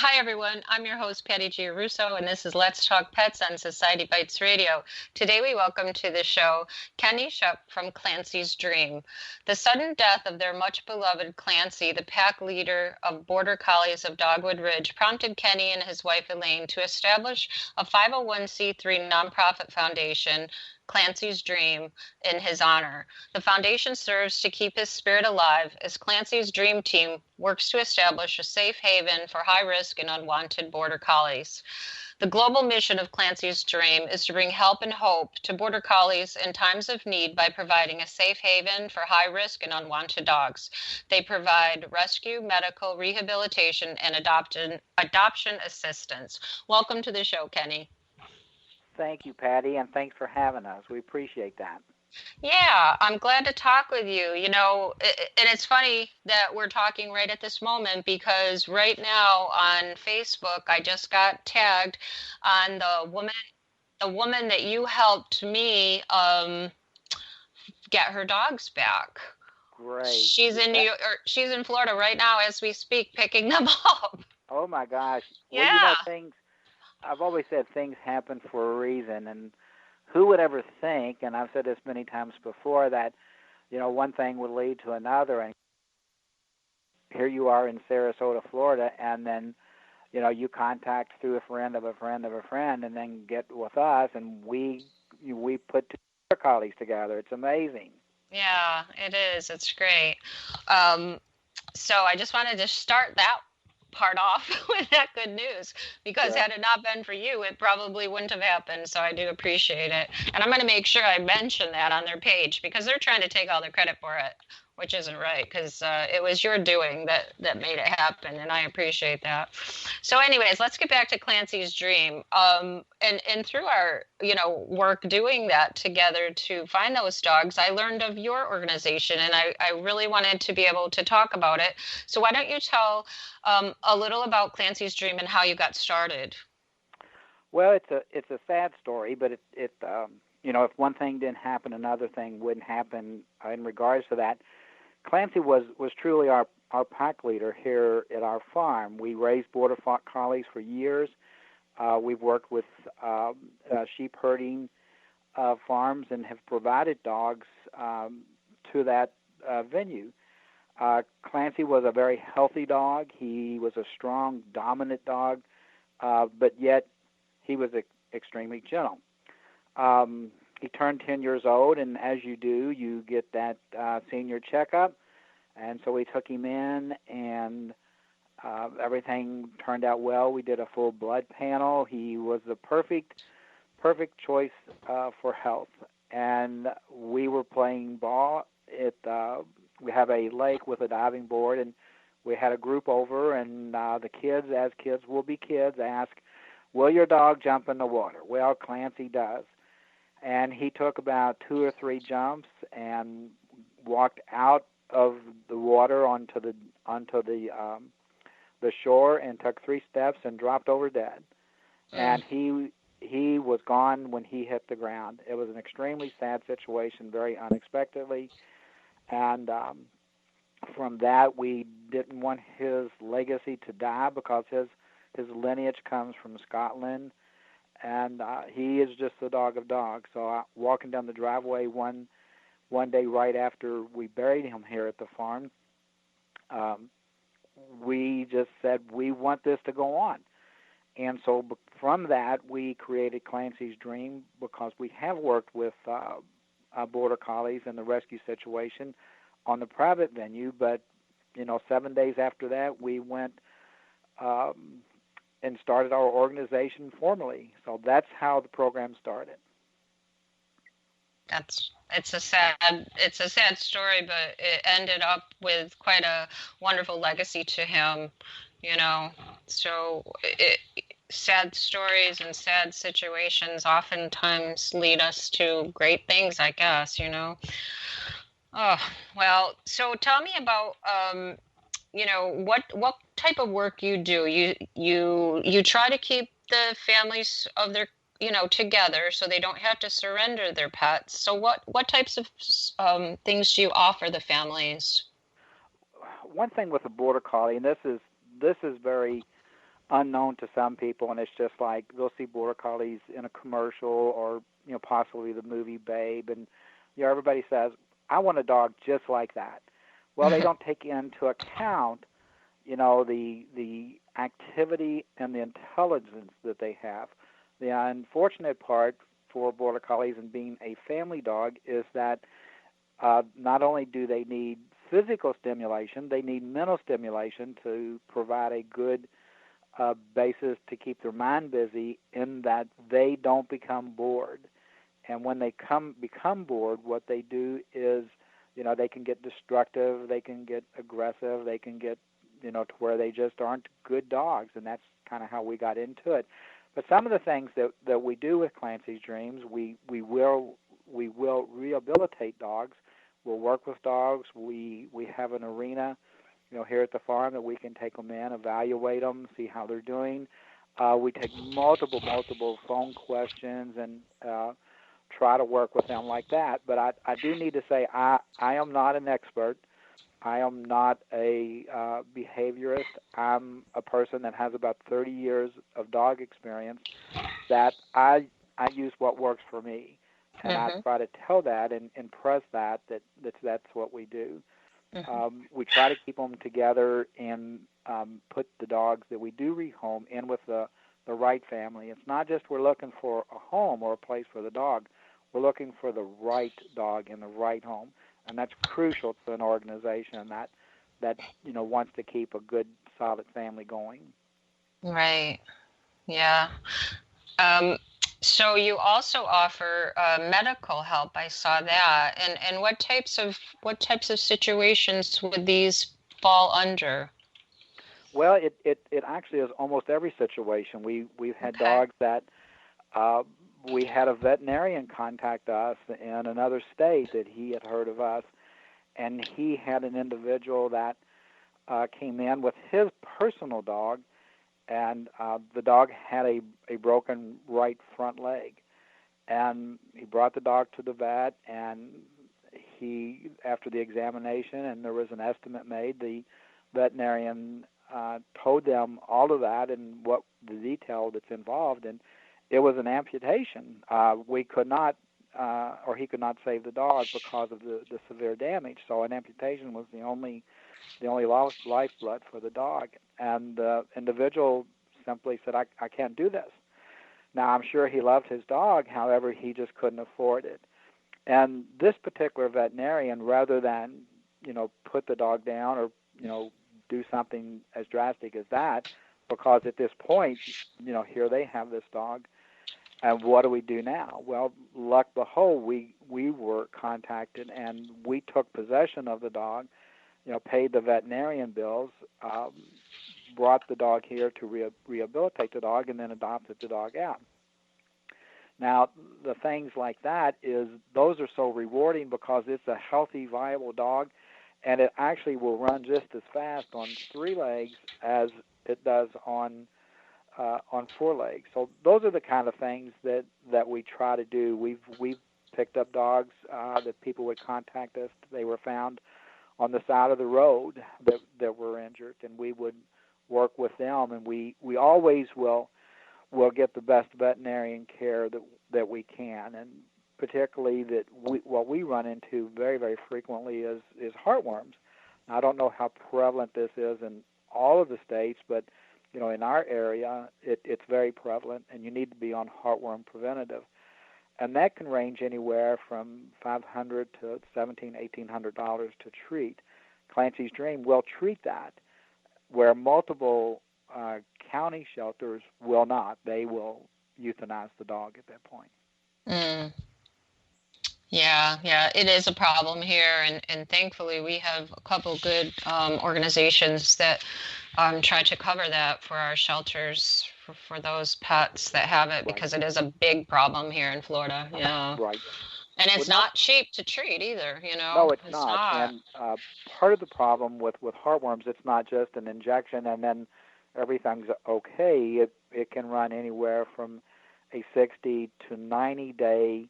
Hi, everyone. I'm your host, Patty Giarrusso, and this is Let's Talk Pets on Society Bites Radio. Today, we welcome to the show Kenny Shuck from Clancy's Dream. The sudden death of their much-beloved Clancy, the pack leader of Border Collies of Dogwood Ridge, prompted Kenny and his wife, Elaine, to establish a 501c3 nonprofit foundation, Clancy's Dream, in his honor. The foundation serves to keep his spirit alive as Clancy's Dream Team works to establish a safe haven for high-risk and unwanted Border Collies. The global mission of Clancy's Dream is to bring help and hope to Border Collies in times of need by providing a safe haven for high-risk and unwanted dogs. They provide rescue, medical, rehabilitation, and adoption assistance. Welcome to the show, Kenny. Thank you, Patty, and thanks for having us. We appreciate that. Yeah, I'm glad to talk with you. And it's funny that we're talking right at this moment because right now on Facebook, I just got tagged on the woman that you helped me get her dogs back. Great. She's in she's in Florida right now as we speak, picking them up. Oh my gosh. Yeah. Well, I've always said things happen for a reason, and who would ever think, and I've said this many times before, that, one thing would lead to another, and here you are in Sarasota, Florida, and then, you contact through a friend of a friend of a friend, and then get with us, and we put two Border Collies together. It's amazing. Yeah, it is. It's great. So I just wanted to start that part off with that good news because had it not been for you, it probably wouldn't have happened. So I do appreciate it. And I'm going to make sure I mention that on their page because they're trying to take all the credit for it, which isn't right because it was your doing that made it happen. And I appreciate that. So anyways, let's get back to Clancy's Dream. And through our, work doing that together to find those dogs, I learned of your organization and I really wanted to be able to talk about it. So why don't you tell a little about Clancy's Dream and how you got started? Well, it's a sad story, but if one thing didn't happen, another thing wouldn't happen in regards to that. Clancy was truly our pack leader here at our farm. We raised Border Collies for years. We've worked with sheep herding farms and have provided dogs to that venue. Clancy was a very healthy dog. He was a strong, dominant dog, but yet he was extremely gentle. He turned 10 years old, and as you do, you get that senior checkup. And so we took him in, and everything turned out well. We did a full blood panel. He was the perfect choice for health. And we were playing ball we have a lake with a diving board, and we had a group over, and the kids, as kids will be kids, ask, will your dog jump in the water? Well, Clancy does. And he took about 2 or 3 jumps and walked out of the water onto the shore and took 3 steps and dropped over dead. And he was gone when he hit the ground. It was an extremely sad situation, very unexpectedly. And from that, we didn't want his legacy to die because his lineage comes from Scotland, and he is just the dog of dogs. So walking down the driveway one day right after we buried him here at the farm, we just said, we want this to go on. And so from that, we created Clancy's Dream because we have worked with Border Collies in the rescue situation on the private venue, but 7 days after that, we went and started our organization formally. So that's how the program started. It's a sad story, but it ended up with quite a wonderful legacy to him. So sad stories and sad situations oftentimes lead us to great things, I guess, Oh, well, so tell me about, what type of work you do. You try to keep the families of their, together so they don't have to surrender their pets. So what types of things do you offer the families? One thing with the Border Collie, and this is very unknown to some people, and it's just like they'll see Border Collies in a commercial or possibly the movie Babe, and everybody says, "I want a dog just like that." Well, they don't take into account the activity and the intelligence that they have. The unfortunate part for Border Collies and being a family dog is that not only do they need physical stimulation, they need mental stimulation to provide a good basis to keep their mind busy, in that they don't become bored. And when they become bored, what they do is, they can get destructive, they can get aggressive, they can get, to where they just aren't good dogs, and that's kind of how we got into it. But some of the things that we do with Clancy's Dreams, we will rehabilitate dogs. We'll work with dogs. We have an arena, here at the farm that we can take them in, evaluate them, see how they're doing. We take multiple phone questions and try to work with them like that. But I do need to say I am not an expert. I am not a behaviorist. I'm a person that has about 30 years of dog experience, that I use what works for me. And I try to tell that and impress that's what we do. We try to keep them together and put the dogs that we do rehome in with the right family. It's not just we're looking for a home or a place for the dog. We're looking for the right dog in the right home, and that's crucial to an organization that wants to keep a good, solid family going. Right. Yeah. So you also offer medical help. I saw that. And what types of situations would these fall under? Well, it actually is almost every situation. We've had dogs that we had a veterinarian contact us in another state that he had heard of us, and he had an individual that came in with his personal dog, and the dog had a broken right front leg. And he brought the dog to the vet, and he, after the examination and there was an estimate made, the veterinarian told them all of that and what the detail that's involved, and it was an amputation. We could not, or he could not save the dog because of the severe damage. So an amputation was the only lifeblood for the dog. And the individual simply said, I can't do this. Now, I'm sure he loved his dog, however, he just couldn't afford it. And this particular veterinarian, rather than, put the dog down or, do something as drastic as that, because at this point, here they have this dog, and what do we do now? Well, luck behold, we were contacted, and we took possession of the dog, paid the veterinarian bills, brought the dog here to rehabilitate the dog, and then adopted the dog out. Now, the things like that those are so rewarding because it's a healthy, viable dog, and it actually will run just as fast on 3 legs as it does on 4 legs. So those are the kind of things that we try to do. We've picked up dogs that people would contact us. They were found on the side of the road that were injured, and we would work with them, and we always will get the best veterinarian care that we can, and particularly that what we run into very, very frequently is heartworms. Now, I don't know how prevalent this is in all of the states, but in our area, it's very prevalent, and you need to be on heartworm preventative. And that can range anywhere from $500 to $1,700, $1,800 to treat. Clancy's Dream will treat that, where multiple county shelters will not. They will euthanize the dog at that point. Mm. Yeah, it is a problem here, and thankfully we have a couple good organizations that try to cover that for our shelters for those pets that have it, right, because it is a big problem here in Florida. Yeah. Right. And it's not cheap to treat either, No, it's not. And part of the problem with heartworms, it's not just an injection and then everything's okay. It can run anywhere from a 60 to 90-day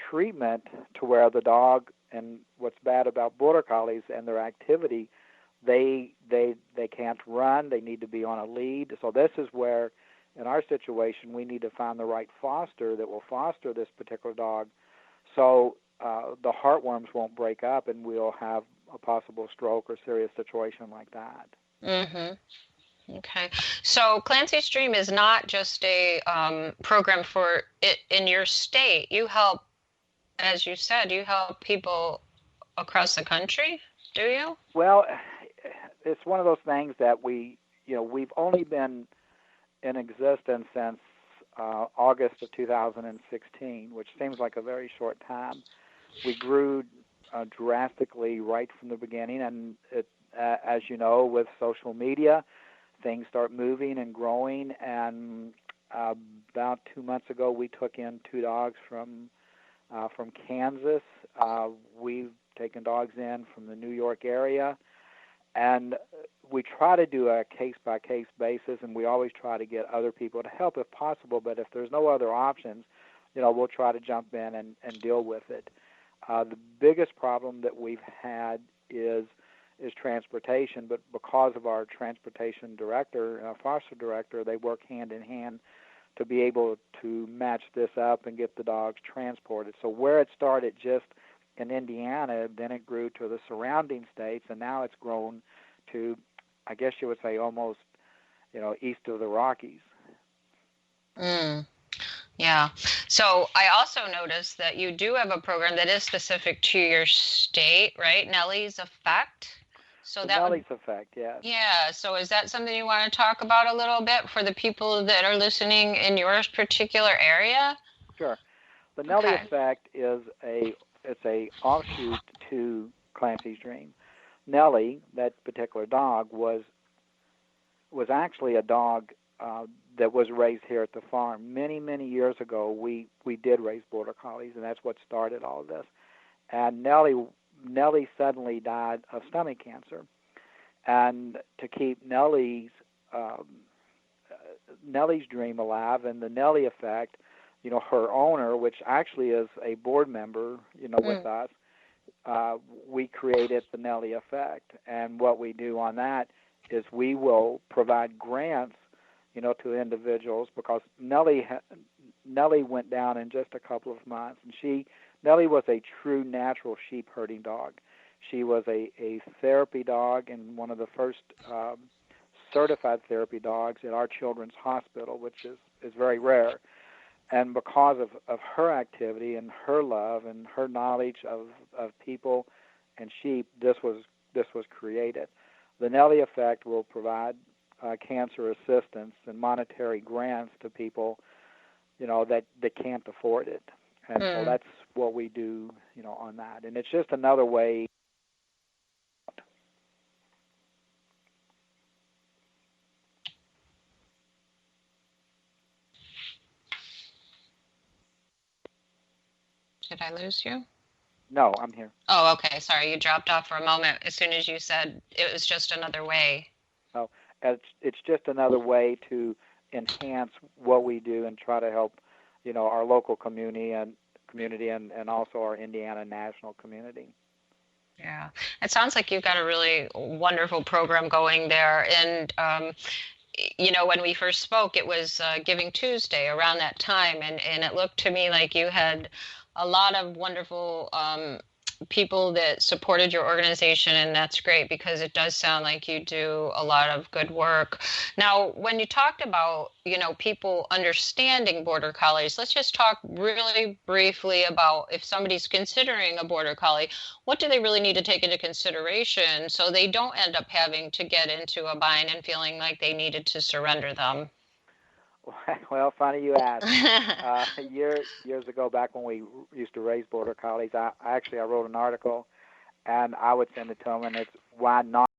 treatment to where the dog, and what's bad about Border Collies and their activity, they can't run. They need to be on a lead. So this is where, in our situation, we need to find the right foster that will foster this particular dog, so the heartworms won't break up, and we'll have a possible stroke or serious situation like that. Mm-hmm. Okay. So Clancy's Dream is not just a program for it in your state. You help, as you said, you help people across the country, do you? Well, it's one of those things that we've only been in existence since August of 2016, which seems like a very short time. We grew drastically right from the beginning, and as you know, with social media, things start moving and growing. And about 2 months ago, we took in 2 dogs from Kansas. We've taken dogs in from the New York area, and we try to do a case-by-case basis, and we always try to get other people to help if possible. But if there's no other options, we'll try to jump in and deal with it. The biggest problem that we've had is transportation, but because of our transportation director, foster director, they work hand in hand to be able to match this up and get the dogs transported. So where it started just in Indiana, then it grew to the surrounding states, and now it's grown to, I guess you would say, almost, east of the Rockies. Yeah. So I also noticed that you do have a program that is specific to your state, right? Nellie's Effect. So Nellie's Effect, yes. Yeah. So is that something you want to talk about a little bit for the people that are listening in your particular area? Sure. The Nellie Effect is it's a offshoot to Clancy's Dream. Nellie, that particular dog, was actually a dog that was raised here at the farm. Many, many years ago, we did raise Border Collies, and that's what started all this. And Nellie suddenly died of stomach cancer. And to keep Nellie's dream alive and the Nellie Effect, her owner, which actually is a board member, with us, we created the Nellie Effect. And what we do on that is we will provide grants, to individuals, because Nellie went down in just a couple of months. And Nellie was a true natural sheep herding dog. She was a therapy dog and one of the first certified therapy dogs at our children's hospital, which is very rare. And because of her activity and her love and her knowledge of people and sheep, this was created. The Nellie Effect will provide cancer assistance and monetary grants to people, that can't afford it. And so that's what we do, on that. And it's just another way. Did I lose you? No, I'm here. Oh, okay. Sorry, you dropped off for a moment as soon as you said it was just another way. Oh, it's just another way to enhance what we do and try to help, our local community and also our Indiana national community. Yeah, it sounds like you've got a really wonderful program going there. And when we first spoke, it was Giving Tuesday around that time, and it looked to me like you had a lot of wonderful people that supported your organization, and that's great because it does sound like you do a lot of good work. Now, when you talked about, people understanding Border Collies, let's just talk really briefly about if somebody's considering a Border Collie, what do they really need to take into consideration so they don't end up having to get into a bind and feeling like they needed to surrender them? Well, funny you ask. Years ago, back when we used to raise Border Collies, I wrote an article, and I would send it to them, and it's why not